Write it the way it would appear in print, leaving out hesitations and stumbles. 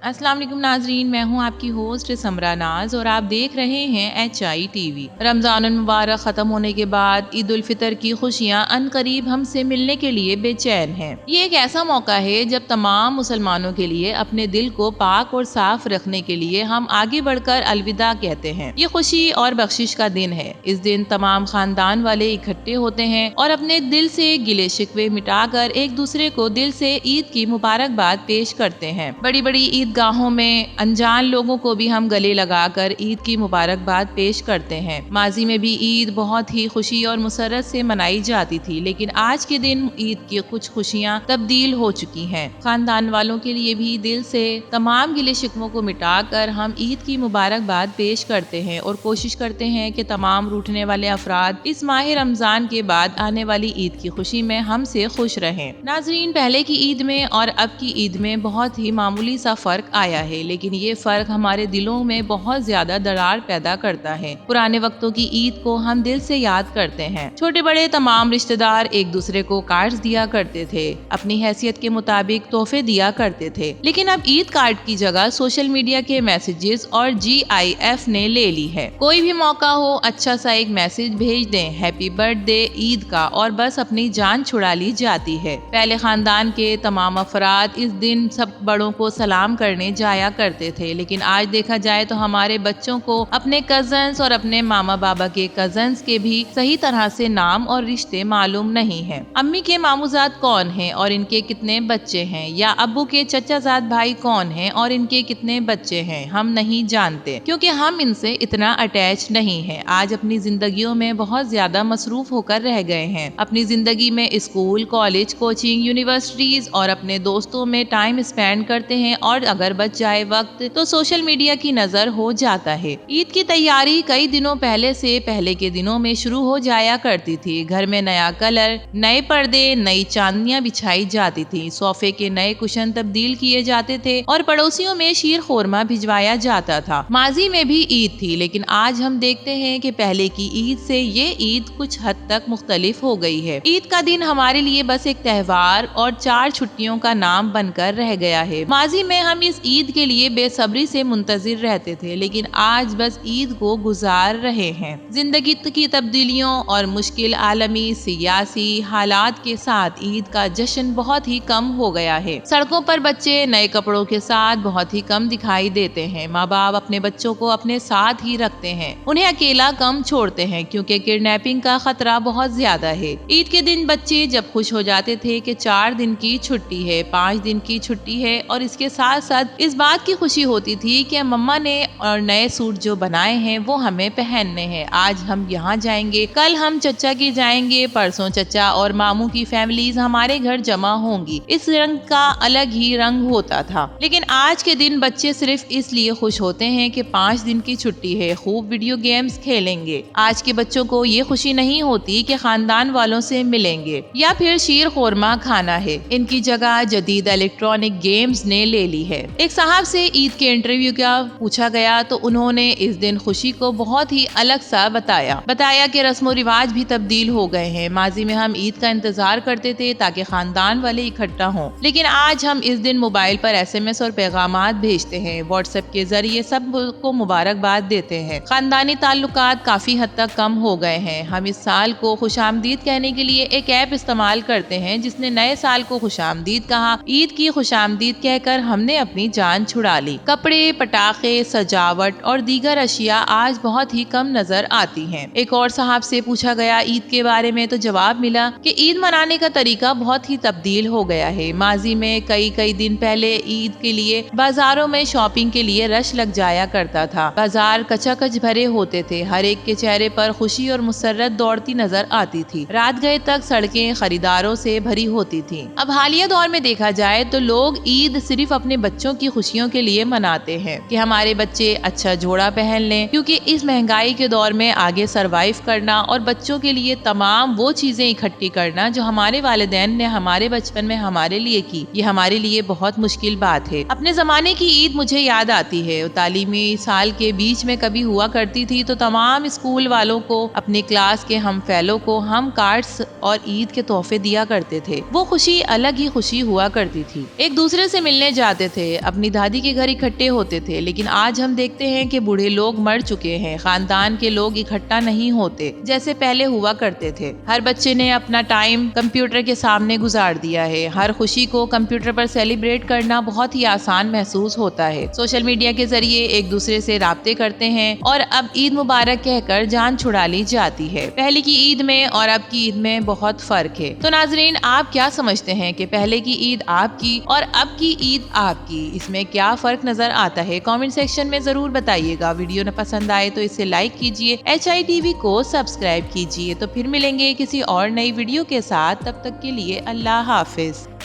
अस्सलाम वालेकुम नाजरीन, मैं हूं आपकी होस्ट समरा नाज और आप देख रहे हैं HI TV। रमज़ान मुबारक ख़त्म होने के बाद ईद उल फितर की खुशियां अनकरीब हमसे मिलने के लिए बेचैन हैं। ये एक ऐसा मौका है जब तमाम मुसलमानों के लिए अपने दिल को पाक और साफ रखने के लिए हम आगे बढ़कर अलविदा कहते हैं। ये खुशी और बख्शिश का दिन है। इस दिन तमाम खानदान वाले इकट्ठे होते हैं और अपने दिल से गिले शिकवे मिटाकर एक दूसरे को दिल से ईद की मुबारकबाद पेश करते हैं। बड़ी बड़ी ईदगाहों में अनजान लोगों को भी हम गले लगाकर ईद की मुबारकबाद पेश करते हैं। माजी में भी ईद बहुत ही खुशी और मुसर्रत से मनाई जाती थी, लेकिन आज के दिन ईद की कुछ खुशियां तब्दील हो चुकी हैं। खानदान वालों के लिए भी दिल से तमाम गिले शिकवों को मिटाकर हम ईद की मुबारकबाद पेश करते हैं और कोशिश करते हैं कि तमाम रूठने वाले अफराद इस माह रमजान के बाद आने वाली ईद की खुशी में हमसे खुश रहें। नाजरीन, पहले की ईद में और अब की ईद में बहुत ही मामूली सा फर्क आया है, लेकिन ये फर्क हमारे दिलों में बहुत ज्यादा दरार पैदा करता है। पुराने वक्तों की ईद को हम दिल से याद करते हैं। छोटे बड़े तमाम रिश्तेदार एक दूसरे को कार्ड्स दिया करते थे, अपनी हैसियत के मुताबिक तोहफे दिया करते थे, लेकिन अब ईद कार्ड की जगह सोशल मीडिया के मैसेजेस और GIF ने ले ली है। कोई भी मौका हो, अच्छा सा एक मैसेज भेज दें, हैप्पी बर्थडे ईद का, और बस अपनी जान छुड़ा ली जाती है। पहले खानदान के तमाम अफराद इस दिन सब बड़ों को सलाम करने जाया करते थे, लेकिन आज देखा जाए तो हमारे बच्चों को अपने कजन्स और अपने मामा बाबा के कजन्स के भी सही तरह से नाम और रिश्ते मालूम नहीं है। अम्मी के मामूजाद कौन हैं और इनके कितने बच्चे हैं, या अब्बू के चचाजाद भाई कौन हैं और इनके कितने बच्चे हैं, हम नहीं जानते, क्योंकि हम इनसे इतना अटैच नहीं है। आज अपनी जिंदगियों में बहुत ज्यादा मसरूफ होकर रह गए हैं। अपनी जिंदगी में स्कूल, कॉलेज, कोचिंग, यूनिवर्सिटीज और अपने दोस्तों में टाइम स्पेंड करते हैं, और अगर बच जाए वक्त तो सोशल मीडिया की नजर हो जाता है। ईद की तैयारी कई दिनों पहले से पहले के दिनों में शुरू हो जाया करती थी। घर में नया कलर, नए पर्दे, नई चांदनियां बिछाई जाती थी, सोफे के नए कुशन तब्दील किए जाते थे और पड़ोसियों में शीर खोरमा भिजवाया जाता था। माजी में भी ईद थी, लेकिन आज हम देखते हैं कि पहले की ईद से ये ईद कुछ हद तक मुख्तलिफ हो गई है। ईद का दिन हमारे लिए बस एक त्योहार और 4 छुट्टियों का नाम बनकर रह गया है। माजी में हम इस ईद के लिए बेसब्री से मुंतजिर रहते थे, लेकिन आज बस ईद को गुजार रहे हैं। जिंदगी की तब्दीलियों और मुश्किल आलमी सियासी हालात के साथ ईद का जश्न बहुत ही कम हो गया है। सड़कों पर बच्चे नए कपड़ों के साथ बहुत ही कम दिखाई देते हैं। माँ बाप अपने बच्चों को अपने साथ ही रखते हैं, उन्हें अकेला कम छोड़ते हैं, क्योंकि किडनैपिंग का खतरा बहुत ज्यादा है। ईद के दिन बच्चे जब खुश हो जाते थे कि 4 दिन की छुट्टी है, 5 दिन की छुट्टी है, और इसके साथ साथ इस बात की खुशी होती थी कि मम्मा ने और नए सूट जो बनाए हैं वो हमें पहनने हैं। आज हम यहाँ जाएंगे, कल हम चचा की जाएंगे, परसों चचा और मामू की फैमिलीज हमारे घर जमा होंगी। इस रंग का अलग ही रंग होता था। लेकिन आज के दिन बच्चे सिर्फ इसलिए खुश होते हैं कि 5 दिन की छुट्टी है, खूब वीडियो गेम्स खेलेंगे। आज के बच्चों को ये खुशी नहीं होती कि खानदान वालों से मिलेंगे या फिर शीर खोरमा खाना है। इनकी जगह जदीद इलेक्ट्रॉनिक गेम्स ने ले ली है। एक साहब से ईद के इंटरव्यू का पूछा गया तो उन्होंने इस दिन खुशी को बहुत ही अलग सा बताया कि रस्म रिवाज भी तब्दील हो गए हैं। माजी में हम ईद का इंतजार करते थे ताकि खानदान वाले इकट्ठा हों, लेकिन आज हम इस दिन मोबाइल पर SMS और पैगामात भेजते हैं, व्हाट्सएप के जरिए सबको मुबारकबाद देते हैं। खानदानी ताल्लुकात काफी हद तक कम हो गए हैं। हम इस साल को खुशामदीद कहने के लिए एक ऐप इस्तेमाल करते हैं जिसने नए साल को खुशामदीद कहा। ईद की खुशामदीद कहकर हमने अपनी जान छुड़ा ली। कपड़े, पटाखे, सजावट और दीगर अशिया आज बहुत ही कम नजर आती हैं। एक और साहब से पूछा गया ईद के बारे में तो जवाब मिला कि ईद मनाने का तरीका बहुत ही तब्दील हो गया है। माजी में कई दिन पहले ईद के लिए बाजारों में शॉपिंग के लिए रश लग जाया करता था। बाजार कचाकच भरे होते थे, हर एक के चेहरे पर खुशी और मुसर्रत दौड़ती नजर आती थी। रात गए तक सड़कें खरीदारों से भरी होती थी। अब हालिया दौर में देखा जाए तो लोग ईद सिर्फ अपने बच्चों की खुशियों के लिए मनाते हैं कि हमारे बच्चे अच्छा जोड़ा पहन लें, क्योंकि इस महंगाई के दौर में आगे सरवाइव करना और बच्चों के लिए तमाम वो चीजें इकट्ठी करना जो हमारे वालिदैन ने हमारे बचपन में हमारे लिए की, ये हमारे लिए बहुत मुश्किल बात है। अपने जमाने की ईद मुझे याद आती है। तालीमी साल के बीच में कभी हुआ करती थी तो तमाम स्कूल वालों को, अपने क्लास के हम फेलो को हम कार्ड्स और ईद के तोहफे दिया करते थे। वो खुशी अलग ही खुशी हुआ करती थी। एक दूसरे से मिलने जाते थे, سے اپنی دادی کے گھر اکٹھے ہوتے تھے، لیکن آج ہم دیکھتے ہیں کہ بوڑھے لوگ مر چکے ہیں، خاندان کے لوگ اکٹھا نہیں ہوتے جیسے پہلے ہوا کرتے تھے۔ ہر بچے نے اپنا ٹائم کمپیوٹر کے سامنے گزار دیا ہے۔ ہر خوشی کو کمپیوٹر پر سیلیبریٹ کرنا بہت ہی آسان محسوس ہوتا ہے۔ سوشل میڈیا کے ذریعے ایک دوسرے سے رابطے کرتے ہیں اور اب عید مبارک کہہ کر جان چھڑا لی جاتی ہے۔ پہلے کی عید میں اور اب کی عید میں بہت فرق ہے۔ تو ناظرین، آپ کیا سمجھتے ہیں کہ پہلے کی عید آپ کی اور اب کی عید آپ کی، اس میں کیا فرق نظر آتا ہے؟ کامنٹ سیکشن میں ضرور بتائیے گا۔ ویڈیو نہ پسند آئے تو اسے لائک کیجیے، HI TV کو سبسکرائب کیجیے۔ تو پھر ملیں گے کسی اور نئی ویڈیو کے ساتھ، تب تک کے لیے اللہ حافظ۔